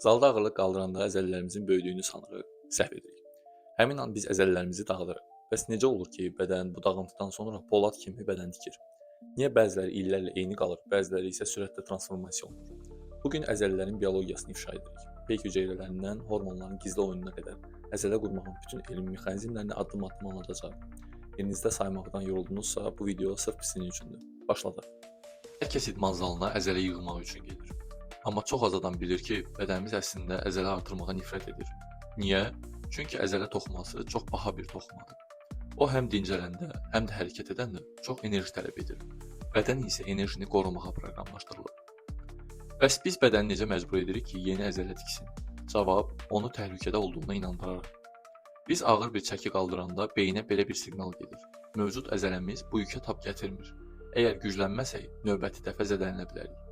Zalda ağırlıq qaldıranda əzələlərimizin böyüdüyünü sanırıq, səhv edirik. Həmin an biz əzələlərimizi dağıdırıq. Bəs necə olur ki, bədən bu dağıntıdan sonra polad kimi bədən tikir? Niyə bəziləri illərlə eyni qalır, bəziləri isə sürətlə transformasiya olunur? Bu gün əzələlərin biologiyasını ifşa edirik. Peyk hüceyrələrindən hormonların gizli oyununa qədər əzələ qurmağın bütün elmi mexanizmlərini addım-addım anlatacağıq. Elinizdə saymaqdan yoruldunuzsa, bu video sırf sizin üçündür. Başladıq. Hər kəs idman zalına əzələ yığmaq üçün gedir. Amma çox az adam bilir ki, bədənimiz əslində əzələ artırmağa nifrət edir. Niyə? Çünki əzələ toxuması çox baha bir toxumadır. O həm dincələndə, həm də hərəkət edəndə çox enerji tələb edir. Bədən isə enerjini qorumağa proqramlaşdırılır. Bəs biz bədəni necə məcbur edirik ki, yeni əzələ tiksin? Cavab, onu təhlükədə olduğuna inandıraraq. Biz ağır bir çəki qaldıranda beyinə belə bir siqnal gedir. Mövcud əzələmiz bu yükə tab gətirmir. Əgər güclənməsək, növbəti dəfə zədələnə bilərik.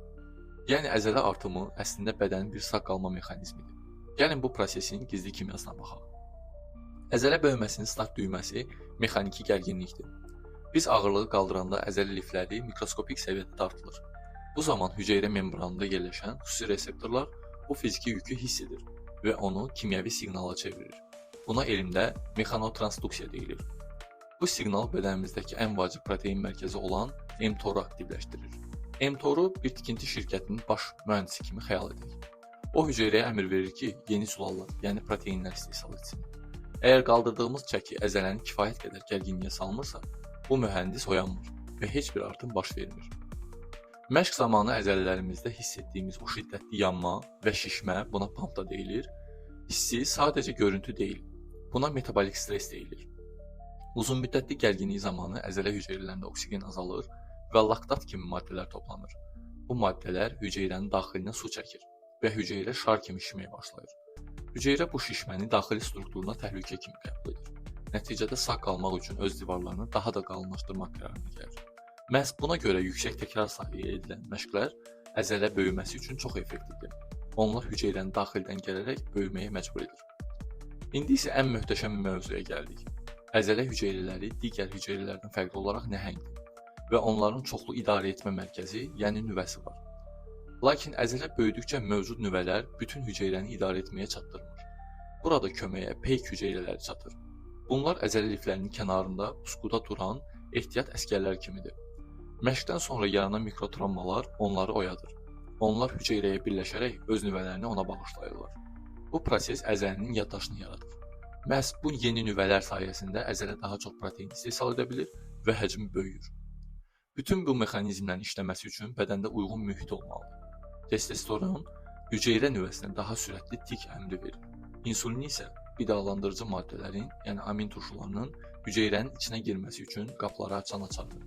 Yəni əzələ artımı əslində bədənin bir sağ qalma mexanizmidir. Gəlin bu prosesin gizli kimyasına baxaq. Əzələ böyüməsinin start düyməsi mexaniki gərginlikdir. Biz ağırlığı qaldıranda əzələ lifləri mikroskopik səviyyədə dartılır. Bu zaman hüceyrə membranında yerləşən xüsusi reseptorlar bu fiziki yükü hiss edir və onu kimyəvi siqnala çevirir. Buna elmdə mexanotransduksiya deyilir. Bu siqnal bədənimizdəki ən vacib protein mərkəzi olan mTOR-u aktivləşdirir. mTOR-u bir tikinti şirkətinin baş mühəndisi kimi xəyal edək. O hüceyrəyə əmr verir ki, yeni sulallar, yəni proteinlər istehsal etsin. Əgər qaldırdığımız çəki əzələni kifayət qədər gərginliyə salmırsa, bu mühəndis oyanmır və heç bir artım baş vermir. Məşq zamanı əzələlərimizdə hiss etdiyimiz o şiddətli yanma və şişmə, buna pump da deyilir, hissi sadəcə görüntü deyil, buna metabolik stres deyilir. Uzunmüddətli gərginlik zamanı əzələ hüceyrələrində oksigen azalır və laktat kimi maddələr toplanır. Bu maddələr hüceyrənin daxilinə su çəkir və hüceyrə şar kimi şişməyə başlayır. Hüceyrə bu şişməni daxili strukturuna təhlükə kimi qəbul edir. Nəticədə sağ qalmaq üçün öz divarlarını daha da qalınlaşdırmaq qərarına gəlir. Məhz buna görə yüksək təkrar sayı edilən məşqlər əzələ böyüməsi üçün çox effektivdir. Onlar hüceyrəni daxildən gələrək böyüməyə məcbur edir. İndi isə ən möhtəşəm mövzuya gəldik. Əzələ hüceyrələri digər hüceyrələrdən fərqli olaraq nəhəngdir və onların çoxlu idarə etmə mərkəzi, yəni nüvəsi var. Lakin əzələ böyüdükcə mövcud nüvələr bütün hüceyrəni idarə etməyə çatdırmır. Burada köməyə peyk hüceyrələri çatır. Bunlar əzələ liflərinin kənarında puskuda duran ehtiyat əsgərlər kimidir. Məşqdən sonra yaranan mikrotravmalar onları oyadır. Onlar hüceyrəyə birləşərək öz nüvələrini ona bağışlayırlar. Bu proses əzəlinin yaddaşını yaradır. Məhz bu yeni nüvələr sayəsində əzələ daha çox protein istehsal edə bilir və həcmi böyüyür. Bütün bu mexanizmlərin işləməsi üçün bədəndə uyğun mühit olmalıdır. Testosteron hüceyrə nüvəsinə daha sürətli tik əmri verir. İnsulin isə qidalandırıcı maddələrin, yəni amin turşularının hüceyrənin içinə girməsi üçün qapıları açan açardır.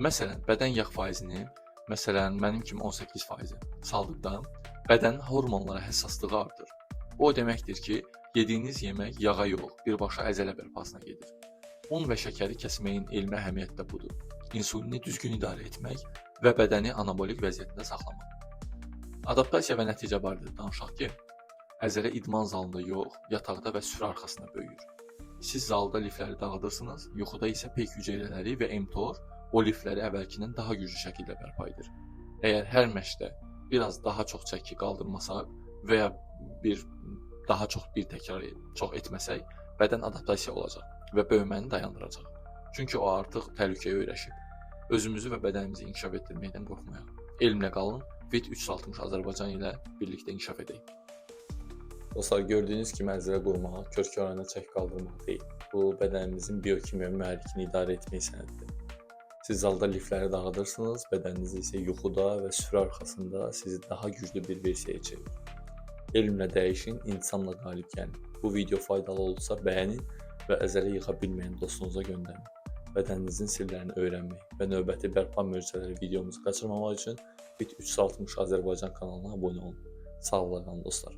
Məsələn, bədən yağ faizini, mənim kimi 18% saldıqda bədənin hormonlara həssaslığı artır. Bu o deməkdir ki, yediyiniz yemək yağa yox, birbaşa əzələ bərpasına gedir. Un və şəkəri kəsməyin elmi əhəmiyyəti də budur. İnsulini düzgün idarə etmək və bədəni anabolik vəziyyətində saxlamaq. Adaptasiya və nəticə barədə danışaq ki, əzələ idman zalında yox, yataqda və süfrə arxasında böyüyür. Siz zalda lifləri dağıdırsınız, yuxuda isə peyk hüceyrələri və mTOR o lifləri əvvəlkindən daha güclü şəkildə bərpa edir. Əgər hər məşqdə biraz daha çox çəki qaldırmasaq və ya daha çox bir təkrar etməsək, bədən adaptasiya olacaq və böyüməni dayandıracaq. Çünki o artıq təhlükəyə öyrəşib. Özümüzü və bədənimizi inkişaf etdirməkdən qorxmayaq. Elmlə qalın, VIT 360 Azərbaycan ilə birlikdə inkişaf edək. Dostlar, gördüyünüz kimi əzələ qurmaq, kör-körənə çəki qaldırmaq deyil. Bu, bədənimizin biokimya mühərrikini idarə etmək sənədidir. Siz zalda lifləri dağıdırsınız, bədəniniz isə yuxuda və süfrə arxasında sizi daha güclü bir versiyaya çevirir. Elmlə dəyişin, intisamla qalib gəlin. Bu video faydalı olsa bəyənin və əzələ yıxa bilməyən dostunuza göndərin. Bədəninizin sirlərini öyrənmək və növbəti bərpa möcüzələri videomuzu qaçırmamaq üçün VIT 360 Azərbaycan kanalına abunə olun. Sağ olun dostlar.